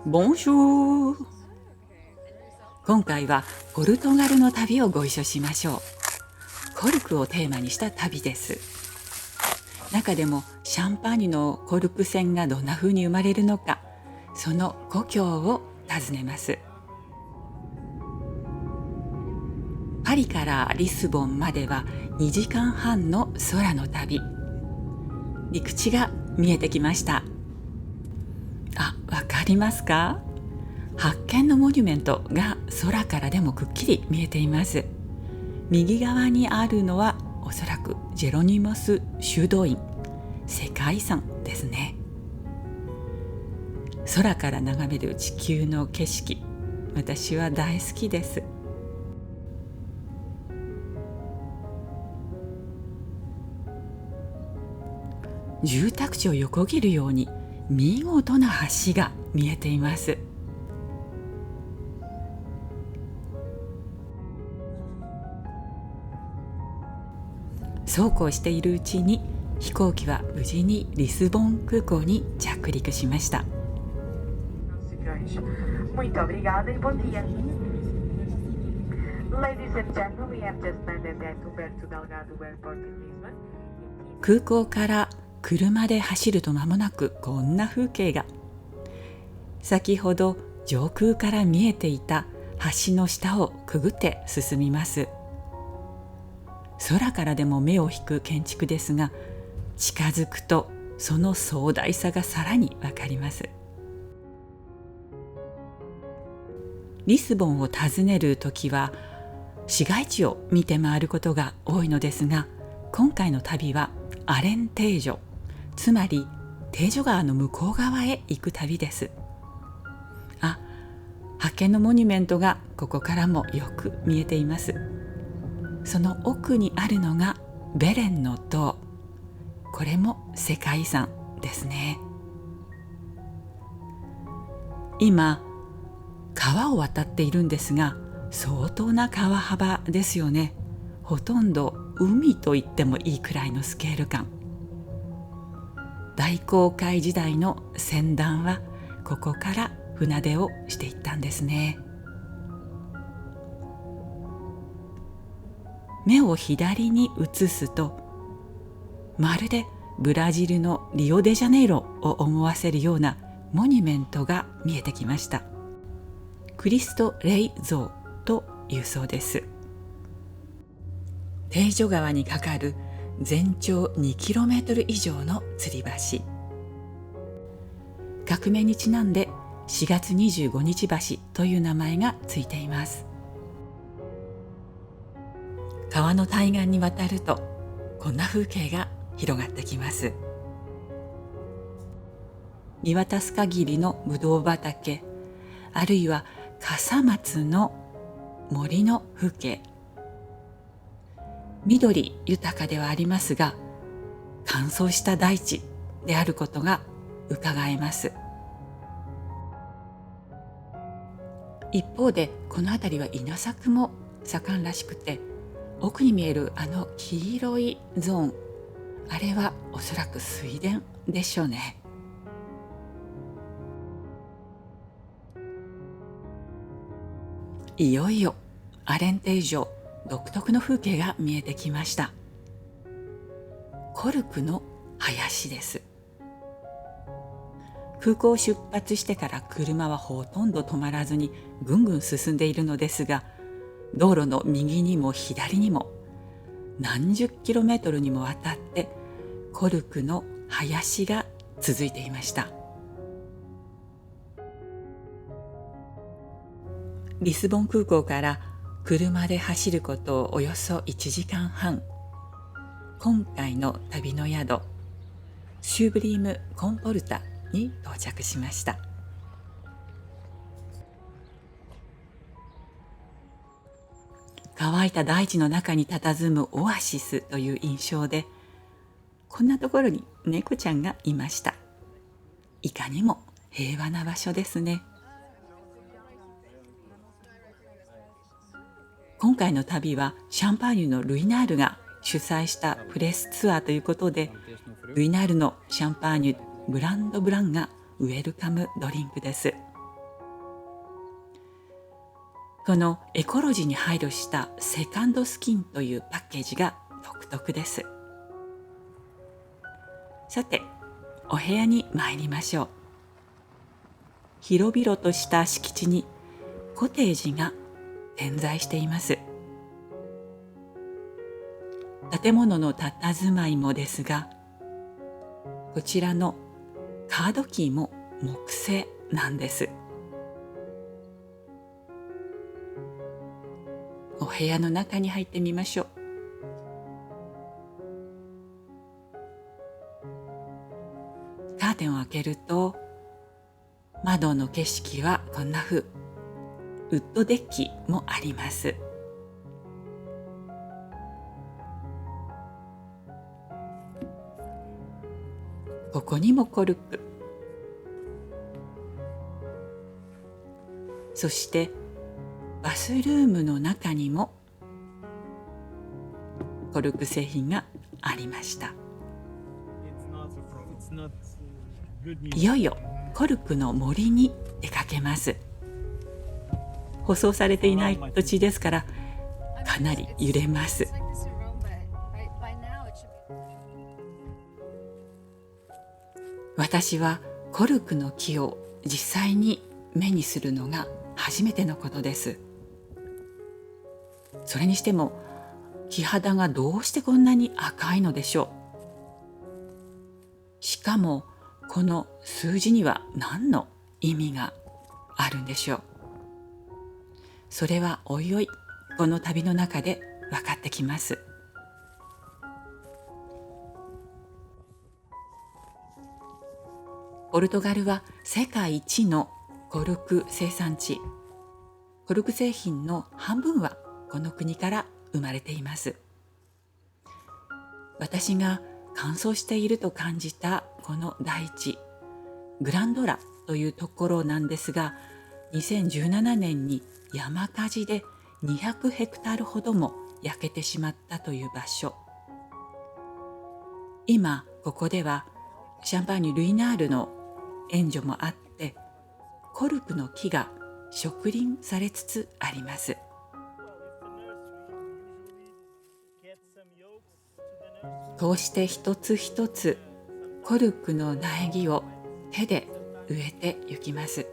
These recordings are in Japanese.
ボンジュール。今回はポルトガルの旅をご一緒しましょう。コルクをテーマにした旅です。中でもシャンパーニュのコルク船がどんな風に生まれるのか、その故郷を訪ねます。パリからリスボンまでは2時間半の空の旅。陸地が見えてきました。わかりますか？発見のモニュメントが空からでもくっきり見えています。右側にあるのはおそらくジェロニモス修道院、世界遺産ですね。空から眺める地球の景色、私は大好きです。住宅地を横切るように見事な橋が見えています。そうこうしているうちに飛行機は無事にリスボン空港に着陸しました。Muito obrigada e bom dia. Ladies and gentlemen, we have just landed at Humberto Delgado Airport in Lisbon. 空港から車で走ると間もなくこんな風景が。先ほど上空から見えていた橋の下をくぐって進みます。空からでも目を引く建築ですが、近づくとその壮大さがさらにわかります。リスボンを訪ねるときは市街地を見て回ることが多いのですが、今回の旅はアレンテージョ、つまりテージョ川の向こう側へ行く旅です。発見のモニュメントがここからもよく見えています。その奥にあるのがベレンの塔、これも世界遺産ですね。今川を渡っているんですが、相当な川幅ですよね。ほとんど海と言ってもいいくらいのスケール感。大航海時代の船団はここから船出をしていったんですね。目を左に移すと、まるでブラジルのリオデジャネイロを思わせるようなモニュメントが見えてきました。クリストレイ像というそうです。テージョ川に架かる全長 2km 以上の吊り橋。革命にちなんで4月25日橋という名前がついています。川の対岸に渡るとこんな風景が広がってきます。見渡す限りのぶどう畑、あるいは笠松の森の風景。緑豊かではありますが、乾燥した大地であることが伺えます。一方でこの辺りは稲作も盛んらしくて、奥に見えるあの黄色いゾーン、あれはおそらく水田でしょうね。いよいよアレンテージョ独特の風景が見えてきました。コルクの林です。空港を出発してから車はほとんど止まらずにぐんぐん進んでいるのですが、道路の右にも左にも何十キロメートルにもわたってコルクの林が続いていました。リスボン空港から車で走ることおよそ1時間半。今回の旅の宿、シューブリームコンポルタに到着しました。乾いた大地の中に佇むオアシスという印象で、こんなところに猫ちゃんがいました。いかにも平和な場所ですね。今回の旅はシャンパーニュのルイナールが主催したプレスツアーということで、ルイナールのシャンパーニュブランドブランがウェルカムドリンクです。このエコロジーに配慮したセカンドスキンというパッケージが独特です。さて、お部屋に参りましょう。広々とした敷地にコテージが点在しています。建物の佇まいもですが、こちらのカードキーも木製なんです。お部屋の中に入ってみましょう。カーテンを開けると、窓の景色はこんな風。ウッドデッキもあります。ここにもコルク。そしてバスルームの中にもコルク製品がありました。いよいよコルクの森に出かけます。舗装されていない土地ですからかなり揺れます。私はコルクの木を実際に目にするのが初めてのことです。それにしても木肌がどうしてこんなに赤いのでしょう。しかもこの数字には何の意味があるんでしょう。それはおいおいこの旅の中で分かってきます。ポルトガルは世界一のコルク生産地。コルク製品の半分はこの国から生まれています。私が乾燥していると感じたこの大地、グランドラというところなんですが、2017年に山火事で200ヘクタールほども焼けてしまったという場所。今ここではシャンパーニュ・ルイナールの援助もあってコルクの木が植林されつつあります。こうして一つ一つコルクの苗木を手で植えてゆきます。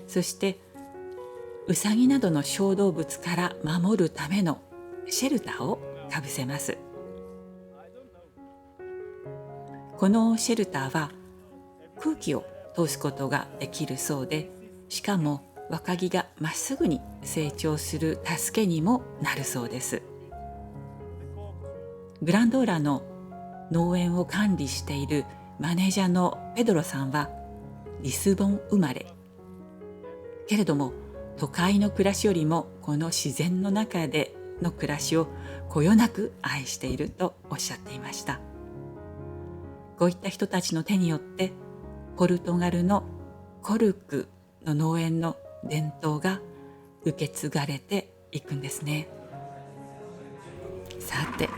そしてウサギなどの小動物から守るためのシェルターをかぶせます。このシェルターは空気を通すことができるそうで、しかも若木がまっすぐに成長する助けにもなるそうです。グランドーラの農園を管理しているマネージャーのペドロさんはリスボン生まれ。けれども都会の暮らしよりもこの自然の中での暮らしをこよなく愛しているとおっしゃっていました。こういった人たちの手によってポルトガルのコルクの農園の伝統が受け継がれていくんですね。さて、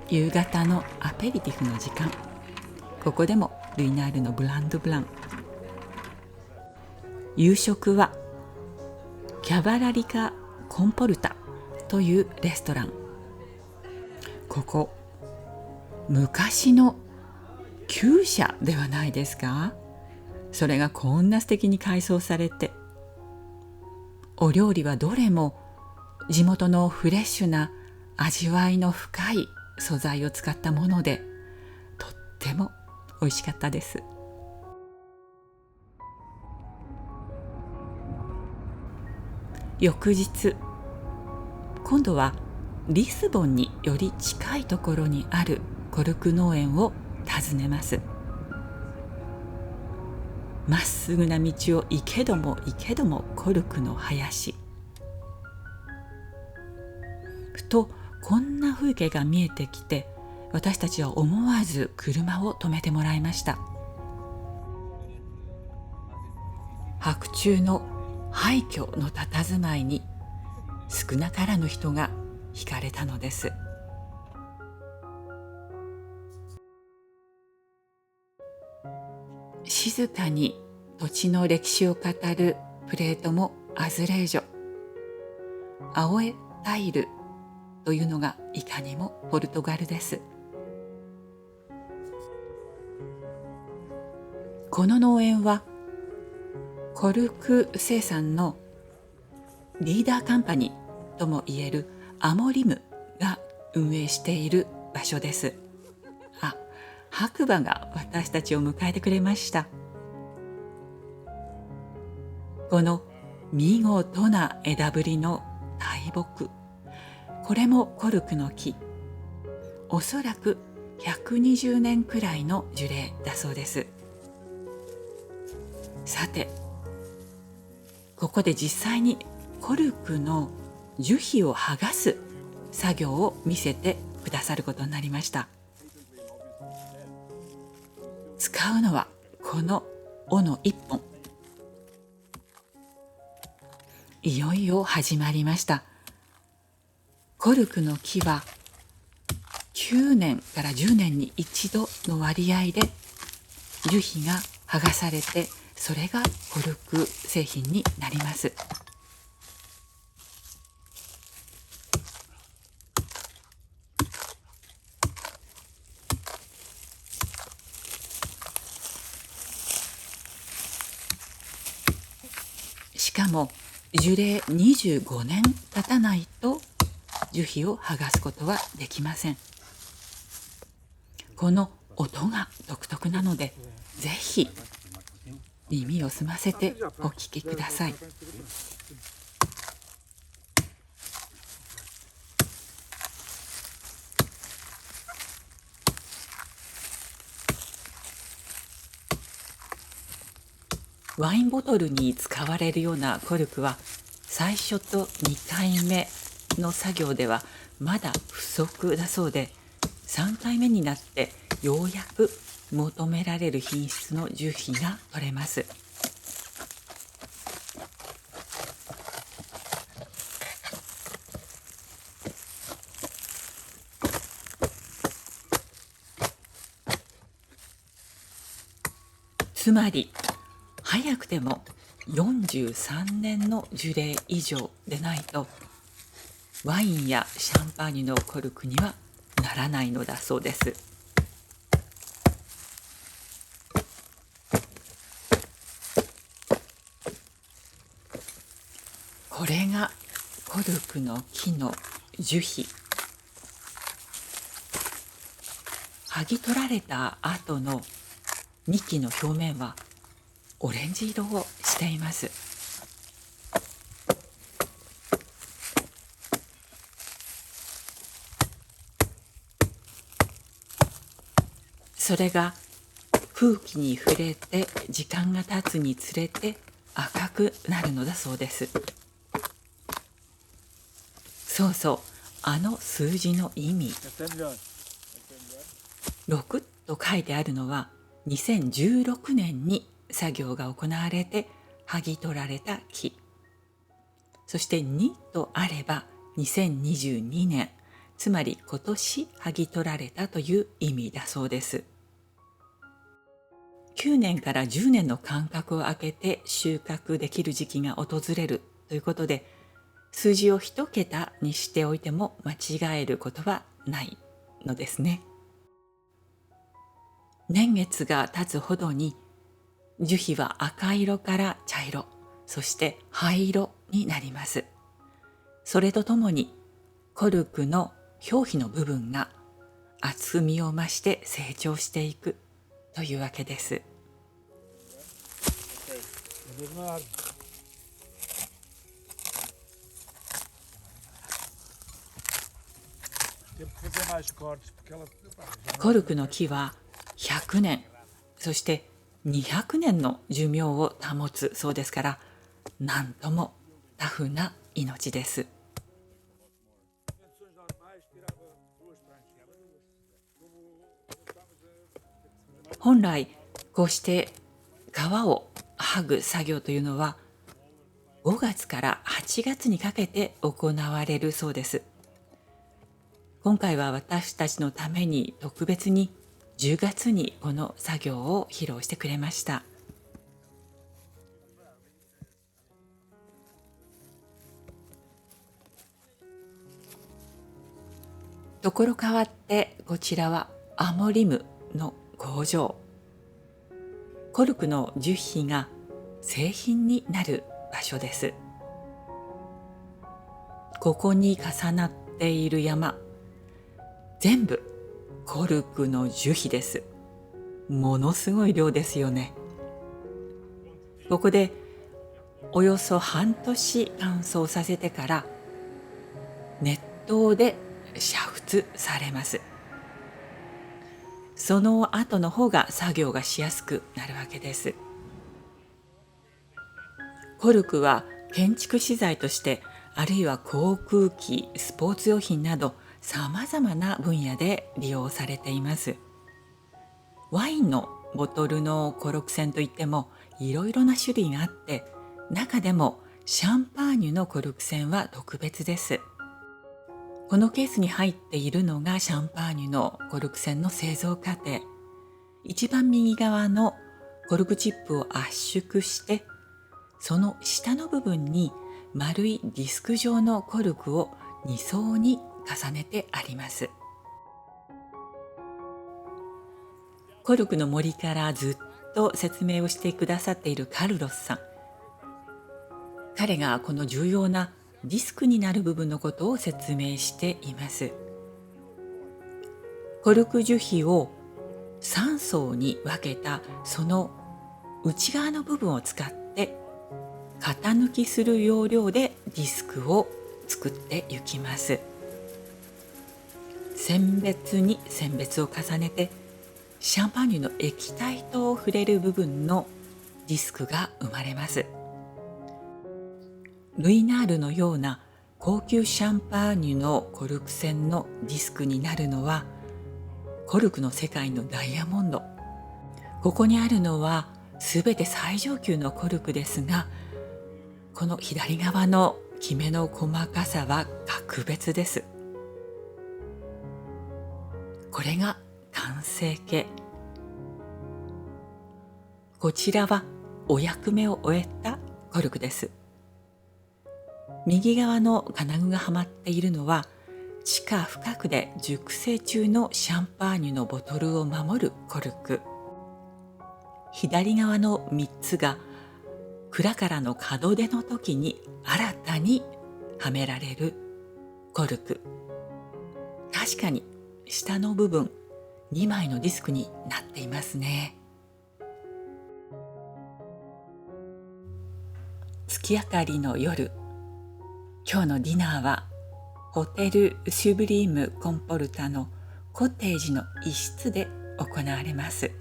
夕方のアペリティフの時間。ここでもルイナールのブランドブラン。夕食はキャバラリカ・コンポルタというレストラン。ここ昔の厩舎ではないですか。それがこんな素敵に改装されて、お料理はどれも地元のフレッシュな味わいの深い素材を使ったもので、とっても美味しかったです。翌日、今度はリスボンにより近いところにあるコルク農園を訪ねます。まっすぐな道を行けども行けどもコルクの林。ふとこんな風景が見えてきて、私たちは思わず車を止めてもらいました。白昼の廃墟の佇まいに少なからぬ人が惹かれたのです。静かに土地の歴史を語るプレートもアズレージョ、アオエタイルというのがいかにもポルトガルです。この農園はコルク生産のリーダーカンパニーともいえるアモリムが運営している場所です。あ、白馬が私たちを迎えてくれました。この見事な枝ぶりの大木、これもコルクの木、おそらく120年くらいの樹齢だそうです。さて、ここで実際にコルクの樹皮を剥がす作業を見せてくださることになりました。使うのはこの斧1本。いよいよ始まりました。コルクの木は9年から10年に一度の割合で樹皮が剥がされて、それがコルク製品になります。しかも樹齢25年経たないと樹皮を剥がすことはできません。この音が独特なので、ぜひ耳を澄ませてお聞きください。ワインボトルに使われるようなコルクは最初と2回目の作業ではまだ不足だそうで、3回目になってようやく求められる品質の樹皮が取れます。つまり早くても43年の樹齢以上でないとワインやシャンパーニュのコルクにはならないのだそうです。これがコルクの木の樹皮。剥ぎ取られた後の幹の表面はオレンジ色をしています。それが空気に触れて時間が経つにつれて赤くなるのだそうです。そうそう、あの数字の意味。6と書いてあるのは2016年に作業が行われて剥ぎ取られた木。そして2とあれば2022年、つまり今年剥ぎ取られたという意味だそうです。9年から10年の間隔を空けて収穫できる時期が訪れるということで、数字を1桁にしておいても間違えることはないのですね。年月が経つほどに樹皮は赤色から茶色、そして灰色になります。それとともにコルクの表皮の部分が厚みを増して成長していくというわけです。コルクの木は100年、そして200年の寿命を保つそうですから、なんともタフな命です。本来こうして皮を剥ぐ作業というのは5月から8月にかけて行われるそうです。今回は私たちのために特別に10月にこの作業を披露してくれました。ところ変わってこちらはアモリムの工場。コルクの樹皮が製品になる場所です。ここに重なっている山、全部コルクの樹皮です。ものすごい量ですよね。ここでおよそ半年乾燥させてから熱湯で煮沸されます。その後の方が作業がしやすくなるわけです。コルクは建築資材として、あるいは航空機、スポーツ用品などさまざまな分野で利用されています。ワインのボトルのコルク栓といってもいろいろな種類があって、中でもシャンパーニュのコルク栓は特別です。このケースに入っているのがシャンパーニュのコルク栓の製造過程。一番右側のコルクチップを圧縮して、その下の部分に丸いディスク状のコルクを2層に重ねてあります。コルクの森からずっと説明をしてくださっているカルロスさん。彼がこの重要なディスクになる部分のことを説明しています。コルク樹皮を3層に分けたその内側の部分を使って型抜きする要領でディスクを作っていきます。選別に選別を重ねて、シャンパーニュの液体と触れる部分のディスクが生まれます。ルイナールのような高級シャンパーニュのコルク栓のディスクになるのは、コルクの世界のダイヤモンド。ここにあるのはすべて最上級のコルクですが、この左側のきめの細かさは格別です。これが完成形。こちらはお役目を終えたコルクです。右側の金具がはまっているのは、地下深くで熟成中のシャンパーニュのボトルを守るコルク。左側の3つが蔵からの門出の時に新たにはめられるコルク。確かに下の部分2枚のディスクになっていますね。月明かりの夜、今日のディナーはホテルシュブリームコンポルタのコテージの一室で行われます。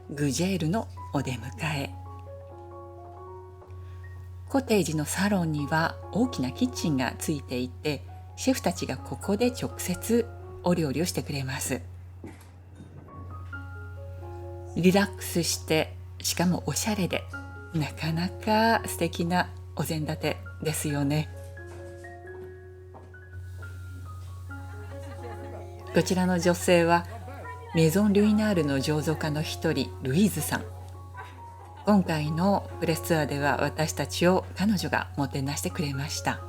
グジェールのお出迎え。コテージのサロンには大きなキッチンがついていて、シェフたちがここで直接お料理をしてくれます。リラックスして、しかもおしゃれで、なかなか素敵なお膳立てですよね。こちらの女性はメゾン・ルイナールの醸造家の一人、ルイーズさん。今回のプレスツアーでは私たちを彼女がもてなしてくれました。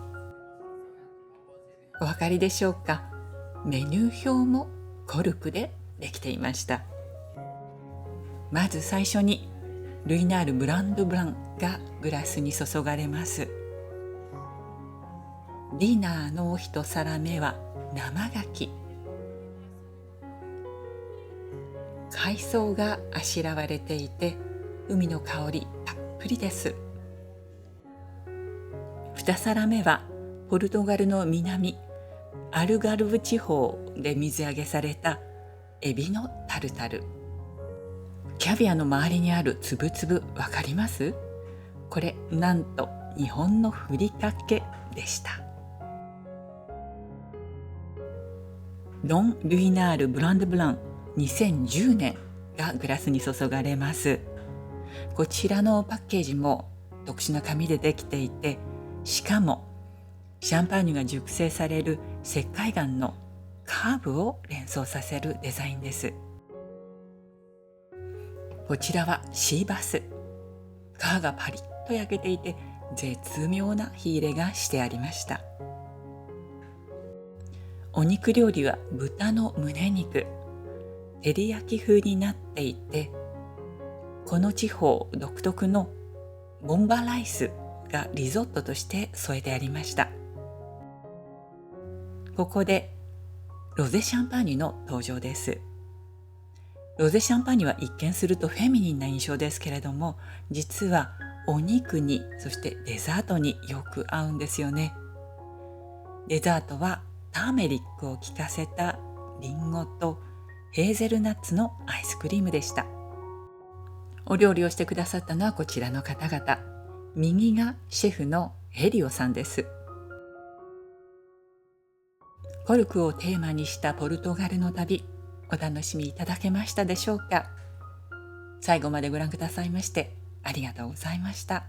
お分かりでしょうか。メニュー表もコルクでできていました。まず最初にルイナールブランドブランがグラスに注がれます。ディナーの一皿目は生牡蠣。海藻があしらわれていて、海の香りたっぷりです。二皿目はポルトガルの南アルガルブ地方で水揚げされたエビのタルタル。キャビアの周りにあるつぶつぶわかります？これなんと日本のふりかけでした。ロン・ルイナール・ブランドブラン2010年がグラスに注がれます。こちらのパッケージも特殊な紙でできていて、しかもシャンパーニュが熟成される石灰岩のカーブを連想させるデザインです。こちらはシーバス。皮がパリッと焼けていて絶妙な火入れがしてありました。お肉料理は豚の胸肉、照り焼き風になっていて、この地方独特のボンバライスがリゾットとして添えてありました。ここでロゼシャンパーニュの登場です。ロゼシャンパーニュは一見するとフェミニンな印象ですけれども、実はお肉に、そしてデザートによく合うんですよね。デザートはターメリックを効かせたリンゴとヘーゼルナッツのアイスクリームでした。お料理をしてくださったのはこちらの方々。右がシェフのヘリオさんです。コルクをテーマにしたポルトガルの旅、お楽しみいただけましたでしょうか。最後までご覧くださいましてありがとうございました。